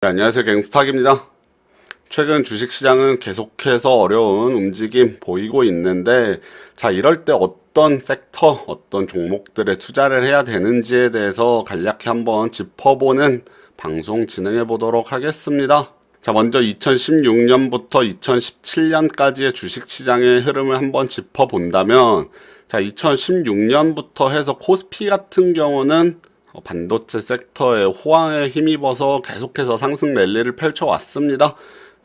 네, 안녕하세요. 갱스탁입니다. 최근 주식시장은 계속해서 어려운 움직임 보이고 있는데, 자, 이럴 때 어떤 섹터, 어떤 종목들에 투자를 해야 되는지에 대해서 간략히 한번 짚어보는 방송 진행해 보도록 하겠습니다. 자, 먼저 2016년부터 2017년까지의 주식시장의 흐름을 한번 짚어본다면, 자, 2016년부터 해서 코스피 같은 경우는 반도체 섹터의 호황에 힘입어서 계속해서 상승 랠리를 펼쳐왔습니다.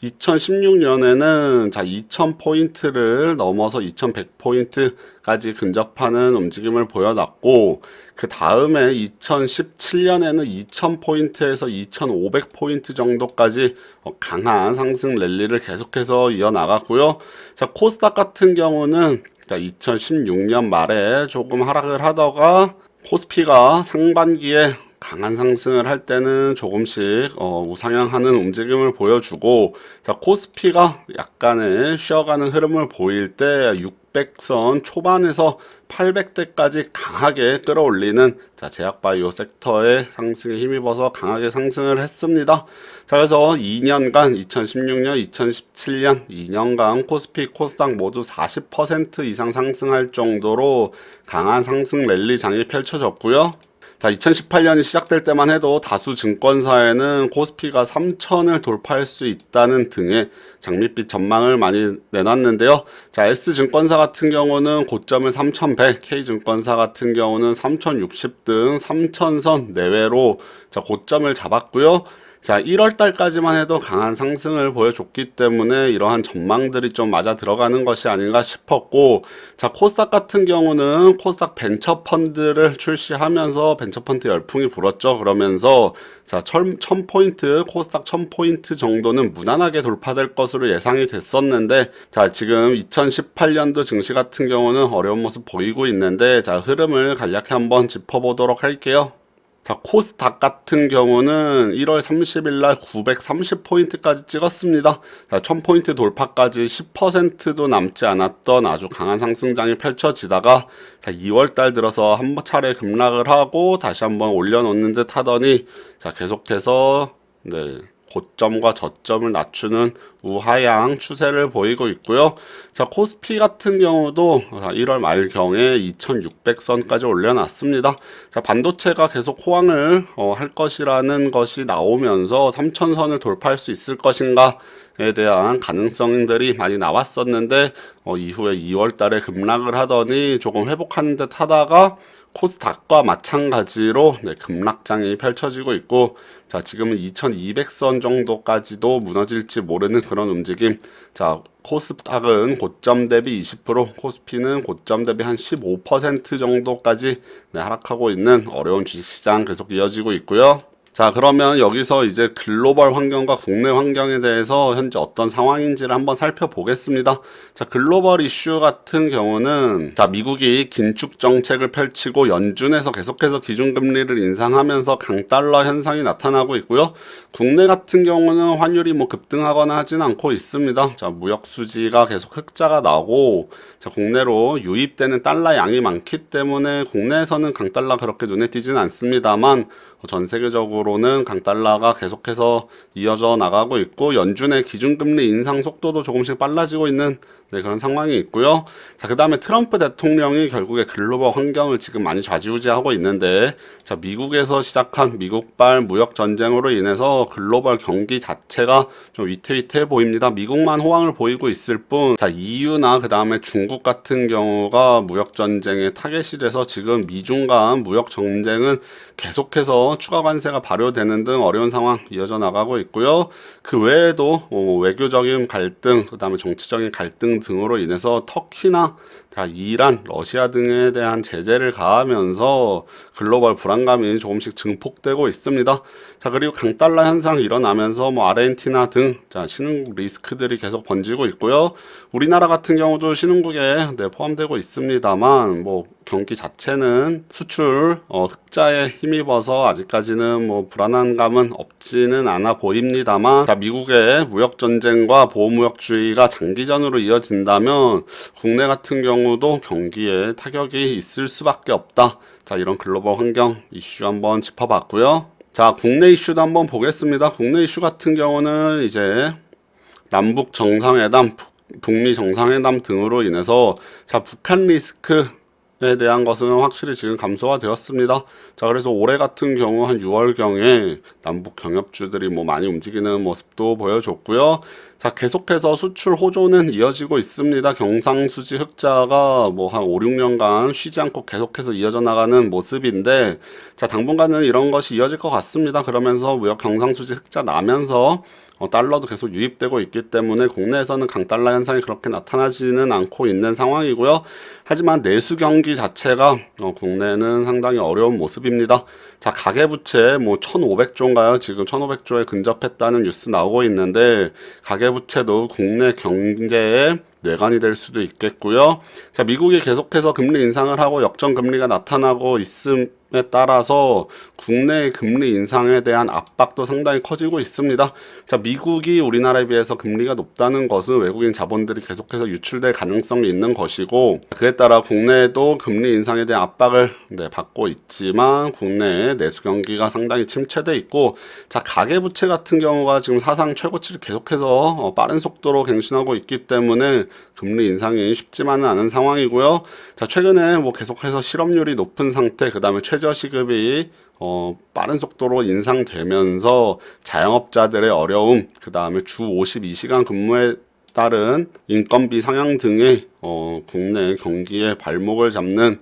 2016년에는 자 2000포인트를 넘어서 2100포인트까지 근접하는 움직임을 보여놨고, 그 다음에 2017년에는 2000포인트에서 2500포인트 정도까지 강한 상승 랠리를 계속해서 이어나갔고요. 자, 코스닥 같은 경우는 자 2016년 말에 조금 하락을 하다가 코스피가 상반기에 강한 상승을 할 때는 조금씩 우상향하는 움직임을 보여주고, 자 코스피가 약간의 쉬어가는 흐름을 보일 때 600선 초반에서 800대까지 강하게 끌어올리는 자 제약바이오 섹터의 상승에 힘입어서 강하게 상승을 했습니다. 자 그래서 2년간 2016년, 2017년 2년간 코스피, 코스닥 모두 40% 이상 상승할 정도로 강한 상승 랠리장이 펼쳐졌고요. 자, 2018년이 시작될 때만 해도 다수 증권사에는 코스피가 3천을 돌파할 수 있다는 등의 장밋빛 전망을 많이 내놨는데요. 자, S증권사 같은 경우는 고점을 3100, K증권사 같은 경우는 3060 등 3000선 내외로 자, 고점을 잡았고요. 자, 1월 달까지만 해도 강한 상승을 보여줬기 때문에 이러한 전망들이 좀 맞아 들어가는 것이 아닌가 싶었고, 자, 코스닥 같은 경우는 코스닥 벤처펀드를 출시하면서 벤처펀드 열풍이 불었죠. 그러면서 자, 1000포인트, 코스닥 1000포인트 정도는 무난하게 돌파될 것으로 예상이 됐었는데, 자, 지금 2018년도 증시 같은 경우는 어려운 모습 보이고 있는데, 자, 흐름을 간략히 한번 짚어보도록 할게요. 자, 코스닥 같은 경우는 1월 30일 날 930포인트까지 찍었습니다. 자, 1000포인트 돌파까지 10%도 남지 않았던 아주 강한 상승장이 펼쳐지다가 자, 2월 달 들어서 한 차례 급락을 하고 다시 한번 올려놓는 듯 하더니 자, 계속해서 고점과 저점을 낮추는 우하향 추세를 보이고 있고요. 자, 코스피 같은 경우도 1월 말경에 2600선까지 올려놨습니다. 자, 반도체가 계속 호황을 할 것이라는 것이 나오면서 3000선을 돌파할 수 있을 것인가에 대한 가능성들이 많이 나왔었는데 이후에 2월 달에 급락을 하더니 조금 회복하는 듯 하다가 코스닥과 마찬가지로 급락장이 펼쳐지고 있고, 자 지금은 2200선 정도까지도 무너질지 모르는 그런 움직임. 자 코스닥은 고점 대비 20%, 코스피는 고점 대비 한 15% 정도까지 하락하고 있는 어려운 주식시장 계속 이어지고 있고요. 자 그러면 여기서 이제 글로벌 환경과 국내 환경에 대해서 현재 어떤 상황인지를 한번 살펴보겠습니다. 자 글로벌 이슈 같은 경우는 자 미국이 긴축 정책을 펼치고 연준에서 계속해서 기준금리를 인상하면서 강달러 현상이 나타나고 있고요. 국내 같은 경우는 환율이 뭐 급등하거나 하진 않고 있습니다. 자 무역 수지가 계속 흑자가 나고 자 국내로 유입되는 달러 양이 많기 때문에 국내에서는 강달러 그렇게 눈에 띄진 않습니다만 전 세계적으로는 강달러가 계속해서 이어져 나가고 있고 연준의 기준금리 인상 속도도 조금씩 빨라지고 있는 그런 상황이 있고요. 자, 그 다음에 트럼프 대통령이 결국에 글로벌 환경을 지금 많이 좌지우지하고 있는데 자, 미국에서 시작한 미국발 무역 전쟁으로 인해서 글로벌 경기 자체가 좀 위태위태해 보입니다. 미국만 호황을 보이고 있을 뿐, 자, EU나 그 다음에 중국 같은 경우가 무역 전쟁에 타겟이 돼서 지금 미중 간 무역 전쟁은 계속해서 추가 관세가 발효되는 등 어려운 상황 이어져 나가고 있고요. 그 외에도 외교적인 갈등, 그 다음에 정치적인 갈등 등으로 인해서 터키나 이란, 러시아 등에 대한 제재를 가하면서 글로벌 불안감이 조금씩 증폭되고 있습니다. 자 그리고 강달러 현상 일어나면서 아르헨티나 등 신흥국 리스크들이 계속 번지고 있고요. 우리나라 같은 경우도 신흥국에 포함되고 있습니다만 경기 자체는 수출 흑자에 힘입어서 아직까지는 불안한 감은 없지는 않아 보입니다만 미국의 무역 전쟁과 보호무역주의가 장기전으로 이어진다면 국내 같은 경우도 경기에 타격이 있을 수밖에 없다. 자 이런 글로벌 환경 이슈 한번 짚어봤고요. 자, 국내 이슈도 한번 보겠습니다. 국내 이슈 같은 경우는 이제 남북 정상회담, 북미 정상회담 등으로 인해서 자, 북한 리스크에 대한 것은 확실히 지금 감소가 되었습니다. 자, 그래서 올해 같은 경우 한 6월경에 남북 경협주들이 뭐 많이 움직이는 모습도 보여줬고요. 자, 계속해서 수출 호조는 이어지고 있습니다. 경상수지 흑자가 뭐 한 5, 6년간 쉬지 않고 계속해서 이어져 나가는 모습인데, 자, 당분간은 이런 것이 이어질 것 같습니다. 그러면서 무역 경상수지 흑자 나면서 달러도 계속 유입되고 있기 때문에 국내에서는 강달러 현상이 그렇게 나타나지는 않고 있는 상황이고요. 하지만 내수 경기 자체가 국내는 상당히 어려운 모습입니다. 자, 가계부채 뭐 1,500조인가요? 지금 1,500조에 근접했다는 뉴스 나오고 있는데, 가계부채도 국내 경제에 뇌관이 될 수도 있겠고요. 자, 미국이 계속해서 금리 인상을 하고 역전금리가 나타나고 있음에 따라서 국내 금리 인상에 대한 압박도 상당히 커지고 있습니다. 자, 미국이 우리나라에 비해서 금리가 높다는 것은 외국인 자본들이 계속해서 유출될 가능성이 있는 것이고, 그에 따라 국내에도 금리 인상에 대한 압박을 받고 있지만 국내의 내수 경기가 상당히 침체돼 있고, 자, 가계부채 같은 경우가 지금 사상 최고치를 계속해서 빠른 속도로 갱신하고 있기 때문에 금리 인상이 쉽지만은 않은 상황이고요. 자, 최근에 뭐 계속해서 실업률이 높은 상태, 그 다음에 최저시급이 빠른 속도로 인상되면서 자영업자들의 어려움, 그 다음에 주 52시간 근무에 따른 인건비 상향 등의 국내 경기의 발목을 잡는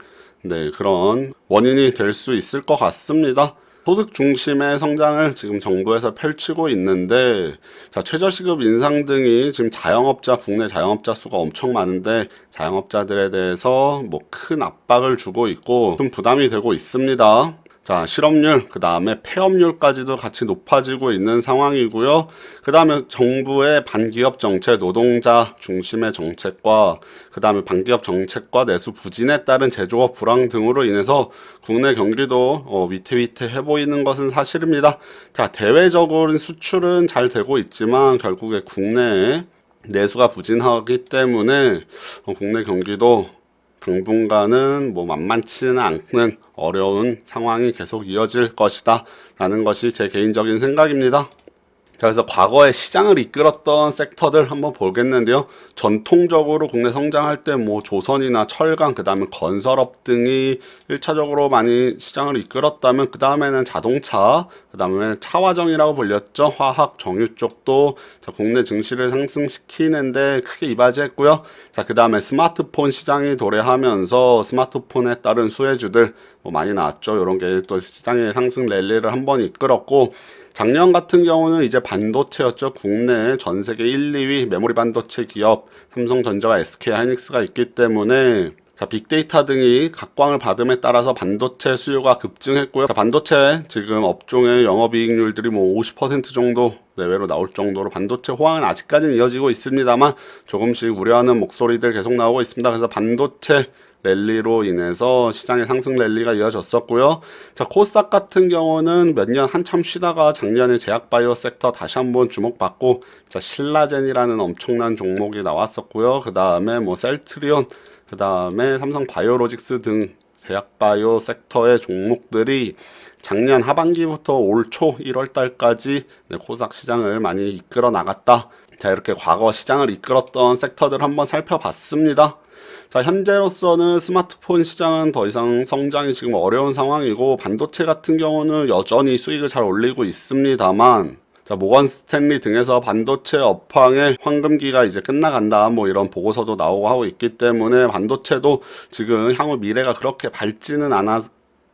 그런 원인이 될 수 있을 것 같습니다. 소득 중심의 성장을 지금 정부에서 펼치고 있는데, 자, 최저시급 인상 등이 지금 국내 자영업자 수가 엄청 많은데 자영업자들에 대해서 뭐 큰 압박을 주고 있고 큰 부담이 되고 있습니다. 자, 실업률, 그 다음에 폐업률까지도 같이 높아지고 있는 상황이고요. 그 다음에 정부의 반기업 정책, 노동자 중심의 정책과 그 다음에 반기업 정책과 내수 부진에 따른 제조업 불황 등으로 인해서 국내 경기도 위태위태해 보이는 것은 사실입니다. 자, 대외적으로 수출은 잘 되고 있지만 결국에 국내에 내수가 부진하기 때문에 국내 경기도 당분간은 뭐 만만치는 않는 어려운 상황이 계속 이어질 것이다 라는 것이 제 개인적인 생각입니다. 자, 그래서 과거에 시장을 이끌었던 섹터들 한번 보겠는데요. 전통적으로 국내 성장할 때 뭐 조선이나 철강, 그 다음에 건설업 등이 1차적으로 많이 시장을 이끌었다면, 그 다음에는 자동차, 그 다음에 차화정이라고 불렸죠. 화학, 정유 쪽도 국내 증시를 상승시키는데 크게 이바지했고요. 자, 그 다음에 스마트폰 시장이 도래하면서 스마트폰에 따른 수혜주들 뭐 많이 나왔죠. 이런 게 또 시장의 상승 랠리를 한번 이끌었고, 작년 같은 경우는 이제 반도체였죠. 국내 전 세계 1, 2위 메모리 반도체 기업 삼성전자와 SK 하이닉스가 있기 때문에, 자, 빅데이터 등이 각광을 받음에 따라서 반도체 수요가 급증했고요. 자, 반도체 지금 업종의 영업이익률들이 뭐 50% 정도 내외로 나올 정도로 반도체 호황은 아직까지는 이어지고 있습니다만 조금씩 우려하는 목소리들 계속 나오고 있습니다. 그래서 반도체 랠리로 인해서 시장의 상승 랠리가 이어졌었고요. 자, 코스닥 같은 경우는 몇 년 한참 쉬다가 작년에 제약바이오 섹터 다시 한번 주목받고, 자, 신라젠이라는 엄청난 종목이 나왔었고요. 그 다음에 뭐 셀트리온, 그 다음에 삼성바이오로직스 등 제약바이오 섹터의 종목들이 작년 하반기부터 올 초 1월 달까지 코스닥 시장을 많이 이끌어 나갔다. 자, 이렇게 과거 시장을 이끌었던 섹터들 한번 살펴봤습니다. 자, 현재로서는 스마트폰 시장은 더 이상 성장이 지금 어려운 상황이고, 반도체 같은 경우는 여전히 수익을 잘 올리고 있습니다만, 자, 모건 스탠리 등에서 반도체 업황의 황금기가 이제 끝나간다, 뭐 이런 보고서도 나오고 하고 있기 때문에 반도체도 지금 향후 미래가 그렇게 밝지는 않아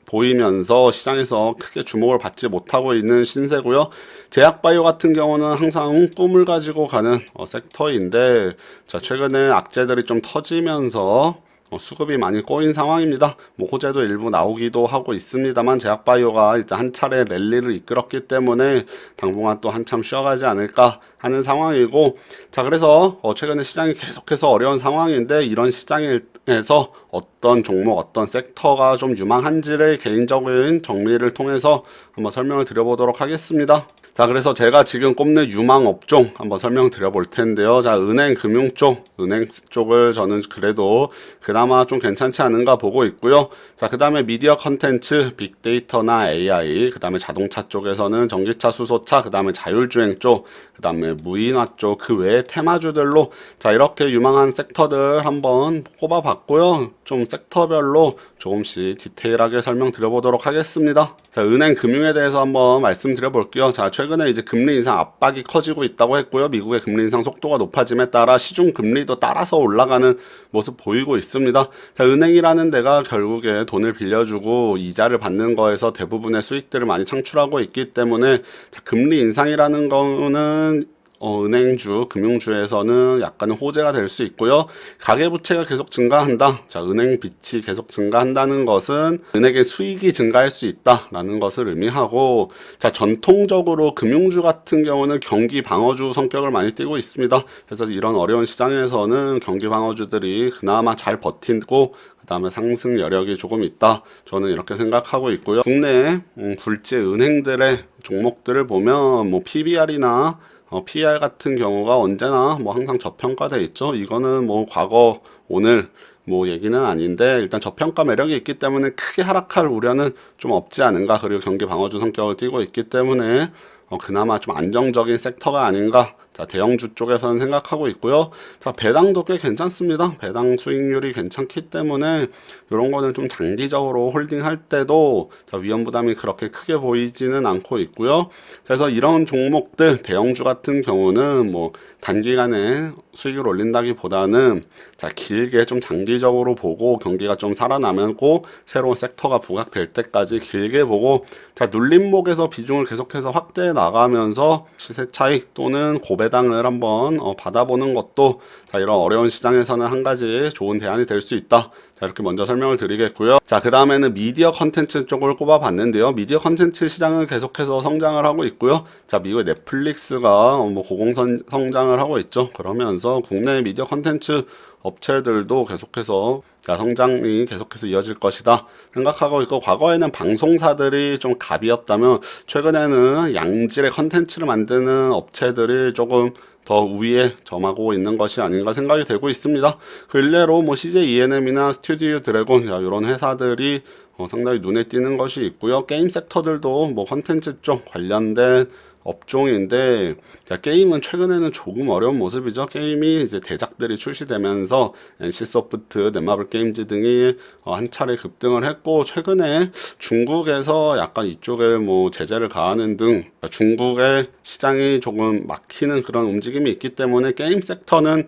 보이면서 시장에서 크게 주목을 받지 못하고 있는 신세고요. 제약바이오 같은 경우는 항상 꿈을 가지고 가는 섹터인데, 자, 최근에 악재들이 좀 터지면서 수급이 많이 꼬인 상황입니다. 뭐 호재도 일부 나오기도 하고 있습니다만 제약바이오가 일단 한 차례 랠리를 이끌었기 때문에 당분간 또 한참 쉬어가지 않을까 하는 상황이고, 자, 그래서 최근에 시장이 계속해서 어려운 상황인데, 이런 시장에서 어떤 종목, 어떤 섹터가 좀 유망한지를 개인적인 정리를 통해서 한번 설명을 드려보도록 하겠습니다. 자, 그래서 제가 지금 꼽는 유망 업종 한번 설명드려 볼 텐데요. 자, 은행, 금융 쪽, 은행 쪽을 저는 그래도 그나마 좀 괜찮지 않은가 보고 있고요. 자, 그 다음에 미디어 컨텐츠, 빅데이터나 AI, 그 다음에 자동차 쪽에서는 전기차, 수소차, 그 다음에 자율주행 쪽, 그 다음에 무인화 쪽, 그 외에 테마주들로 자, 이렇게 유망한 섹터들 한번 꼽아봤고요. 좀 섹터별로 조금씩 디테일하게 설명드려 보도록 하겠습니다. 자, 은행 금융에 대해서 한번 말씀드려 볼게요. 자, 최근에 이제 금리 인상 압박이 커지고 있다고 했고요. 미국의 금리 인상 속도가 높아짐에 따라 시중 금리도 따라서 올라가는 모습 보이고 있습니다. 자, 은행이라는 데가 결국에 돈을 빌려주고 이자를 받는 거에서 대부분의 수익들을 많이 창출하고 있기 때문에 자, 금리 인상이라는 거는 은행주, 금융주에서는 약간은 호재가 될 수 있고요. 가계부채가 계속 증가한다. 자, 은행 빚이 계속 증가한다는 것은 은행의 수익이 증가할 수 있다라는 것을 의미하고, 자, 전통적으로 금융주 같은 경우는 경기 방어주 성격을 많이 띠고 있습니다. 그래서 이런 어려운 시장에서는 경기 방어주들이 그나마 잘 버티고 그 다음에 상승 여력이 조금 있다. 저는 이렇게 생각하고 있고요. 국내 굴지 은행들의 종목들을 보면 뭐 PBR이나 PER 같은 경우가 언제나 뭐 항상 저평가돼 있죠. 이거는 뭐 과거, 오늘 뭐 얘기는 아닌데 일단 저평가 매력이 있기 때문에 크게 하락할 우려는 좀 없지 않은가. 그리고 경기 방어주 성격을 띠고 있기 때문에 그나마 좀 안정적인 섹터가 아닌가. 자, 대형주 쪽에서는 생각하고 있고요. 자, 배당도 꽤 괜찮습니다. 배당 수익률이 괜찮기 때문에 이런 거는 좀 장기적으로 홀딩할 때도 자, 위험 부담이 그렇게 크게 보이지는 않고 있고요. 그래서 이런 종목들 대형주 같은 경우는 뭐 단기간에 수익을 올린다기보다는 자, 길게 좀 장기적으로 보고 경기가 좀 살아나고 새로운 섹터가 부각될 때까지 길게 보고 자, 눌림목에서 비중을 계속해서 확대해 나가면서 시세 차익 또는 고배당을 한번 받아보는 것도 자, 이런 어려운 시장에서는 한 가지 좋은 대안이 될 수 있다. 자, 이렇게 먼저 설명을 드리겠고요. 자, 그 다음에는 미디어 컨텐츠 쪽을 꼽아봤는데요. 미디어 컨텐츠 시장은 계속해서 성장을 하고 있고요. 자, 미국의 넷플릭스가 뭐 고공성장을 하고 있죠. 그러면서 국내 미디어 컨텐츠 업체들도 계속해서 자, 성장이 계속해서 이어질 것이다 생각하고 있고, 과거에는 방송사들이 좀 갑이었다면 최근에는 양질의 컨텐츠를 만드는 업체들이 조금 더 우위에 점하고 있는 것이 아닌가 생각이 되고 있습니다. 근래로 뭐 CJ ENM이나 스튜디오 드래곤 이런 회사들이 상당히 눈에 띄는 것이 있고요. 게임 섹터들도 뭐 컨텐츠 쪽 관련된 업종인데, 자, 게임은 최근에는 조금 어려운 모습이죠. 게임이 이제 대작들이 출시되면서 NC소프트, 넷마블 게임즈 등이 한 차례 급등을 했고, 최근에 중국에서 약간 이쪽에 뭐 제재를 가하는 등 중국의 시장이 조금 막히는 그런 움직임이 있기 때문에 게임 섹터는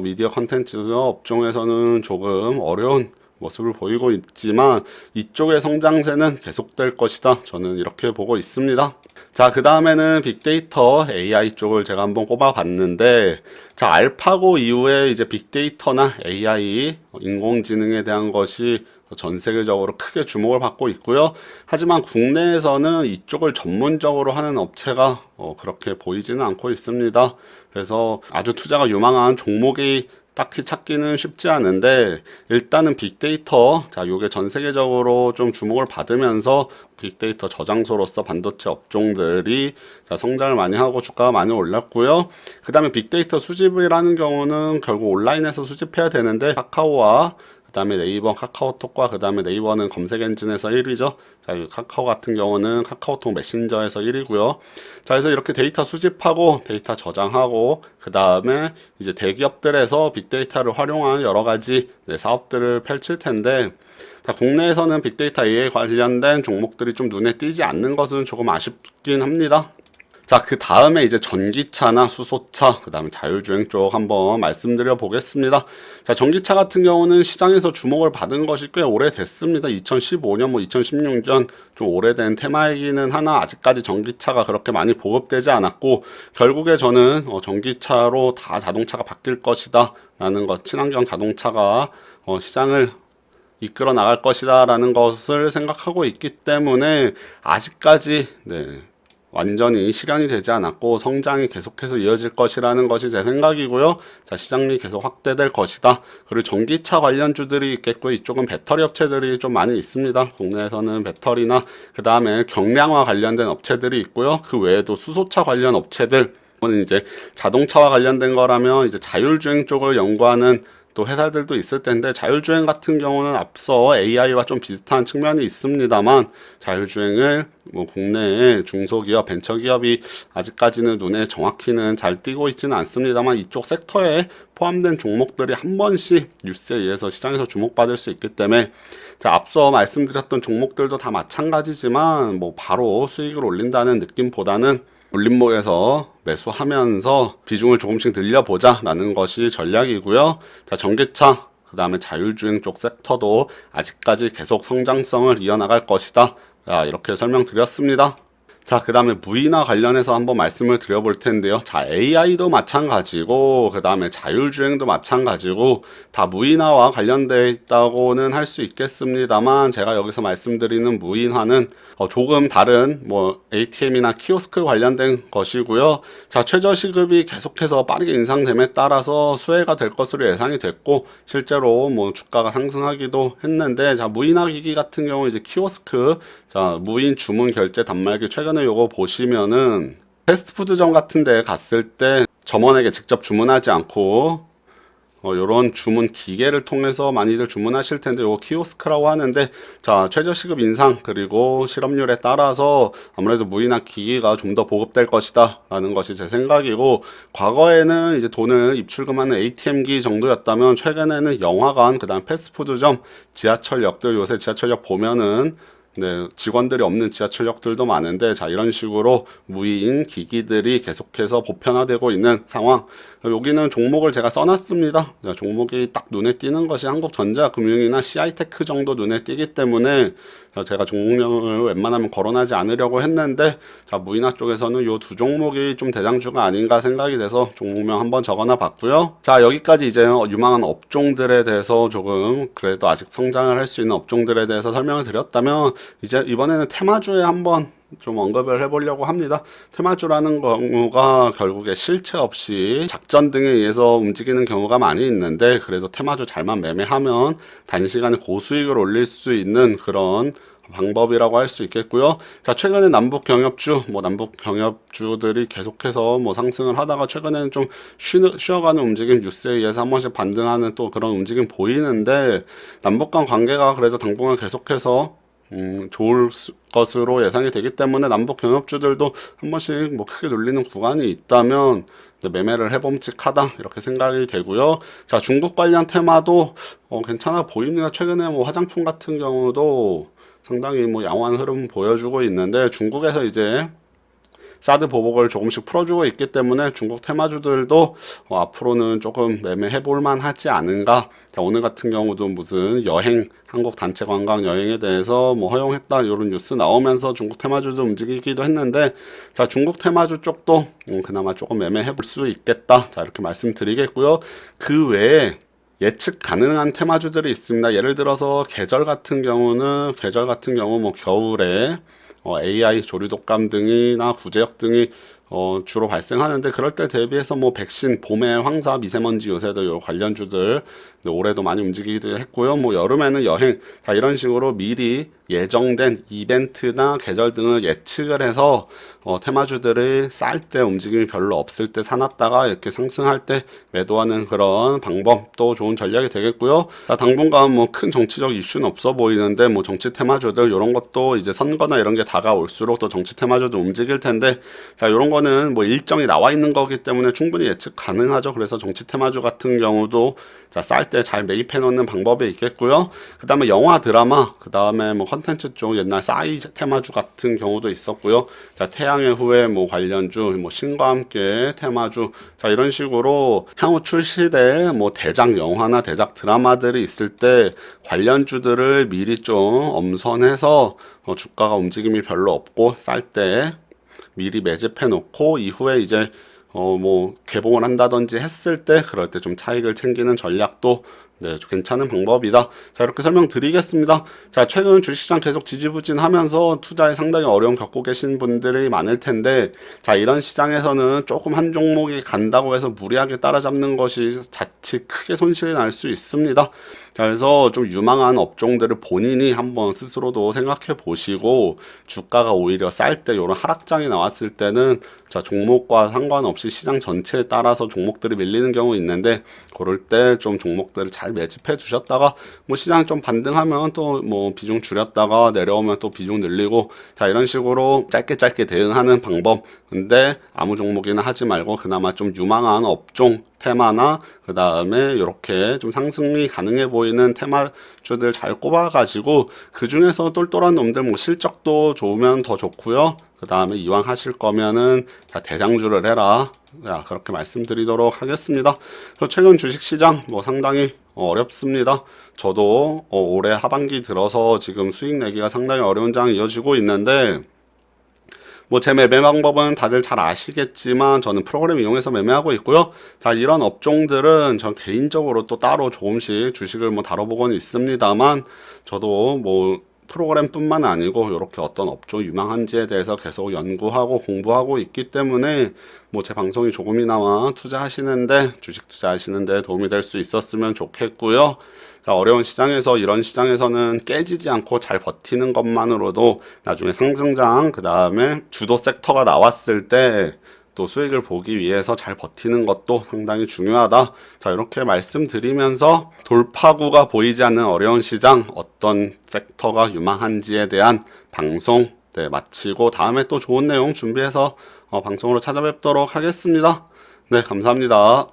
미디어 컨텐츠 업종에서는 조금 어려운 모습을 보이고 있지만 이쪽의 성장세는 계속될 것이다. 저는 이렇게 보고 있습니다. 자, 그 다음에는 빅데이터 AI 쪽을 제가 한번 꼽아봤는데, 자, 알파고 이후에 이제 빅데이터나 AI, 인공지능에 대한 것이 전 세계적으로 크게 주목을 받고 있고요. 하지만 국내에서는 이쪽을 전문적으로 하는 업체가 그렇게 보이지는 않고 있습니다. 그래서 아주 투자가 유망한 종목이 딱히 찾기는 쉽지 않은데, 일단은 빅데이터, 자, 요게 전 세계적으로 좀 주목을 받으면서 빅데이터 저장소로서 반도체 업종들이 자, 성장을 많이 하고 주가가 많이 올랐고요. 그 다음에 빅데이터 수집이라는 경우는 결국 온라인에서 수집해야 되는데, 카카오와 그 다음에 네이버, 카카오톡과 그 다음에 네이버는 검색 엔진에서 1위죠. 자, 카카오 같은 경우는 카카오톡 메신저에서 1위고요. 자, 그래서 이렇게 데이터 수집하고 데이터 저장하고 그 다음에 이제 대기업들에서 빅데이터를 활용한 여러 가지 사업들을 펼칠 텐데, 자, 국내에서는 빅데이터 AI 관련된 종목들이 좀 눈에 띄지 않는 것은 조금 아쉽긴 합니다. 자, 그 다음에 이제 전기차나 수소차, 그 다음에 자율주행 쪽 한번 말씀드려 보겠습니다. 자, 전기차 같은 경우는 시장에서 주목을 받은 것이 꽤 오래됐습니다. 2015년, 뭐 2016년 좀 오래된 테마이기는 하나 아직까지 전기차가 그렇게 많이 보급되지 않았고, 결국에 저는 전기차로 다 자동차가 바뀔 것이다 라는 것, 친환경 자동차가 시장을 이끌어 나갈 것이다 라는 것을 생각하고 있기 때문에 아직까지 완전히 실현이 되지 않았고 성장이 계속해서 이어질 것이라는 것이 제 생각이고요. 자, 시장이 계속 확대될 것이다. 그리고 전기차 관련주들이 있겠고요. 이쪽은 배터리 업체들이 좀 많이 있습니다. 국내에서는 배터리나 그 다음에 경량화 관련된 업체들이 있고요. 그 외에도 수소차 관련 업체들, 는 이제 자동차와 관련된 거라면 이제 자율주행 쪽을 연구하는 또 회사들도 있을 텐데, 자율주행 같은 경우는 앞서 AI와 좀 비슷한 측면이 있습니다만, 자율주행을 뭐 국내의 중소기업, 벤처기업이 아직까지는 눈에 정확히는 잘 띄고 있지는 않습니다만, 이쪽 섹터에 포함된 종목들이 한 번씩 뉴스에 의해서 시장에서 주목받을 수 있기 때문에, 자, 앞서 말씀드렸던 종목들도 다 마찬가지지만 뭐 바로 수익을 올린다는 느낌보다는 올림목에서 매수하면서 비중을 조금씩 늘려보자 라는 것이 전략이고요. 자, 전기차, 그 다음에 자율주행 쪽 섹터도 아직까지 계속 성장성을 이어나갈 것이다. 자, 이렇게 설명드렸습니다. 자, 그 다음에 무인화 관련해서 한번 말씀을 드려볼 텐데요. 자, AI도 마찬가지고, 그 다음에 자율주행도 마찬가지고, 다 무인화와 관련되어 있다고는 할 수 있겠습니다만, 제가 여기서 말씀드리는 무인화는 조금 다른 뭐 ATM이나 키오스크 관련된 것이고요. 자, 최저시급이 계속해서 빠르게 인상됨에 따라서 수혜가 될 것으로 예상이 됐고, 실제로 뭐 주가가 상승하기도 했는데, 자, 무인화 기기 같은 경우 이제 키오스크, 자, 무인 주문 결제 단말기 최근에 요거 보시면은 패스트푸드점 같은 데 갔을 때 점원에게 직접 주문하지 않고 요런 주문 기계를 통해서 많이들 주문하실 텐데, 요거 키오스크라고 하는데, 자, 최저시급 인상 그리고 실업률에 따라서 아무래도 무인화 기기가 좀 더 보급될 것이다 라는 것이 제 생각이고, 과거에는 이제 돈을 입출금하는 ATM기 정도였다면 최근에는 영화관, 그 다음 패스트푸드점, 지하철역들, 요새 지하철역 보면은 네, 직원들이 없는 지하철역들도 많은데, 자, 이런 식으로 무인 기기들이 계속해서 보편화되고 있는 상황. 여기는 종목을 제가 써놨습니다. 자, 종목이 딱 눈에 띄는 것이 한국전자금융이나 CI테크 정도 눈에 띄기 때문에 제가 종목명을 웬만하면 거론하지 않으려고 했는데, 자, 무인화 쪽에서는 요 두 종목이 좀 대장주가 아닌가 생각이 돼서 종목명 한번 적어놔 봤고요. 자, 여기까지 이제 유망한 업종들에 대해서 조금 그래도 아직 성장을 할 수 있는 업종들에 대해서 설명을 드렸다면, 이제 이번에는 테마주에 한번 좀 언급을 해보려고 합니다. 테마주라는 경우가 결국에 실체 없이 작전 등에 의해서 움직이는 경우가 많이 있는데, 그래도 테마주 잘만 매매하면 단시간에 고수익을 올릴 수 있는 그런 방법이라고 할 수 있겠고요. 자, 최근에 남북 경협주, 뭐 남북 경협주들이 계속해서 뭐 상승을 하다가 최근에는 좀 쉬어가는 움직임, 뉴스에 의해서 한 번씩 반등하는 또 그런 움직임 보이는데, 남북 간 관계가 그래도 당분간 계속해서 좋을 것으로 예상이 되기 때문에 남북 경협주들도 한 번씩 뭐 크게 눌리는 구간이 있다면 매매를 해봄직하다 이렇게 생각이 되고요. 자, 중국 관련 테마도 괜찮아 보입니다. 최근에 뭐 화장품 같은 경우도 상당히 뭐 양호한 흐름 보여주고 있는데, 중국에서 이제 사드 보복을 조금씩 풀어주고 있기 때문에 중국 테마주들도 앞으로는 조금 매매해볼 만하지 않은가. 자, 오늘 같은 경우도 무슨 여행, 한국 단체 관광 여행에 대해서 뭐 허용했다 이런 뉴스 나오면서 중국 테마주도 움직이기도 했는데, 자, 중국 테마주 쪽도 그나마 조금 매매해볼 수 있겠다. 자, 이렇게 말씀드리겠고요. 그 외에 예측 가능한 테마주들이 있습니다. 예를 들어서 계절 같은 경우 뭐 겨울에 AI 조류독감 등이나 구제역 등이 주로 발생하는데, 그럴 때 대비해서 뭐 백신, 봄에 황사, 미세먼지 요새도 요 관련주들 올해도 많이 움직이기도 했고요. 뭐 여름에는 여행, 다 이런 식으로 미리 예정된 이벤트나 계절 등을 예측을 해서 테마주들을 쌀 때 움직임이 별로 없을 때 사놨다가 이렇게 상승할 때 매도하는 그런 방법도 좋은 전략이 되겠고요. 자, 당분간 뭐 큰 정치적 이슈는 없어 보이는데, 뭐 정치 테마주들 이런 것도 이제 선거나 이런 게 다가올수록 또 정치 테마주도 움직일 텐데, 자, 이런 거는 뭐 일정이 나와 있는 거기 때문에 충분히 예측 가능하죠. 그래서 정치 테마주 같은 경우도 자, 쌀 때 잘 매입해 놓는 방법이 있겠고요. 그 다음에 영화, 드라마, 그 다음에 뭐 컨텐츠 쪽 옛날 싸이 테마주 같은 경우도 있었고요. 자, 태양의 후예 뭐 관련주, 뭐 신과 함께 테마주, 자, 이런 식으로 향후 출시될 뭐 대작 영화나 대작 드라마들이 있을 때 관련주들을 미리 좀 엄선해서 주가가 움직임이 별로 없고 쌀 때 미리 매집해 놓고, 이후에 이제 뭐 개봉을 한다든지 했을 때 그럴 때 좀 차익을 챙기는 전략도 네, 괜찮은 방법이다. 자, 이렇게 설명드리겠습니다. 자, 최근 주식시장 계속 지지부진하면서 투자에 상당히 어려움 겪고 계신 분들이 많을 텐데, 자, 이런 시장에서는 조금 한 종목이 간다고 해서 무리하게 따라잡는 것이 자칫 크게 손실이 날 수 있습니다. 자, 그래서 좀 유망한 업종들을 본인이 한번 스스로도 생각해 보시고, 주가가 오히려 쌀 때, 이런 하락장이 나왔을 때는, 자, 종목과 상관없이 시장 전체에 따라서 종목들이 밀리는 경우 있는데, 그럴 때 좀 종목들을 잘 매집해 두셨다가 뭐 시장 좀 반등하면 또 뭐 비중 줄였다가 내려오면 또 비중 늘리고, 자, 이런 식으로 짧게 대응하는 방법. 근데 아무 종목이나 하지 말고 그나마 좀 유망한 업종 테마나 그 다음에 이렇게 좀 상승이 가능해 보이는 테마주들 잘 꼽아가지고 그 중에서 똘똘한 놈들 뭐 실적도 좋으면 더 좋고요. 그 다음에 이왕 하실 거면은 자, 대장주를 해라. 야, 그렇게 말씀드리도록 하겠습니다. 최근 주식시장 뭐 상당히 어렵습니다. 저도 올해 하반기 들어서 지금 수익 내기가 상당히 어려운 장이 이어지고 있는데, 뭐 제 매매 방법은 다들 잘 아시겠지만 저는 프로그램 이용해서 매매하고 있고요. 자, 이런 업종들은 전 개인적으로 또 따로 조금씩 주식을 뭐 다뤄보고는 있습니다만, 저도 뭐 프로그램뿐만 아니고 이렇게 어떤 업종 유망한지에 대해서 계속 연구하고 공부하고 있기 때문에 뭐 제 방송이 조금이나마 투자하시는데, 주식 투자하시는데 도움이 될 수 있었으면 좋겠고요. 자, 어려운 시장에서, 이런 시장에서는 깨지지 않고 잘 버티는 것만으로도 나중에 상승장, 그 다음에 주도 섹터가 나왔을 때 또 수익을 보기 위해서 잘 버티는 것도 상당히 중요하다. 자, 이렇게 말씀드리면서 돌파구가 보이지 않는 어려운 시장, 어떤 섹터가 유망한지에 대한 방송 마치고 다음에 또 좋은 내용 준비해서 방송으로 찾아뵙도록 하겠습니다. 네, 감사합니다.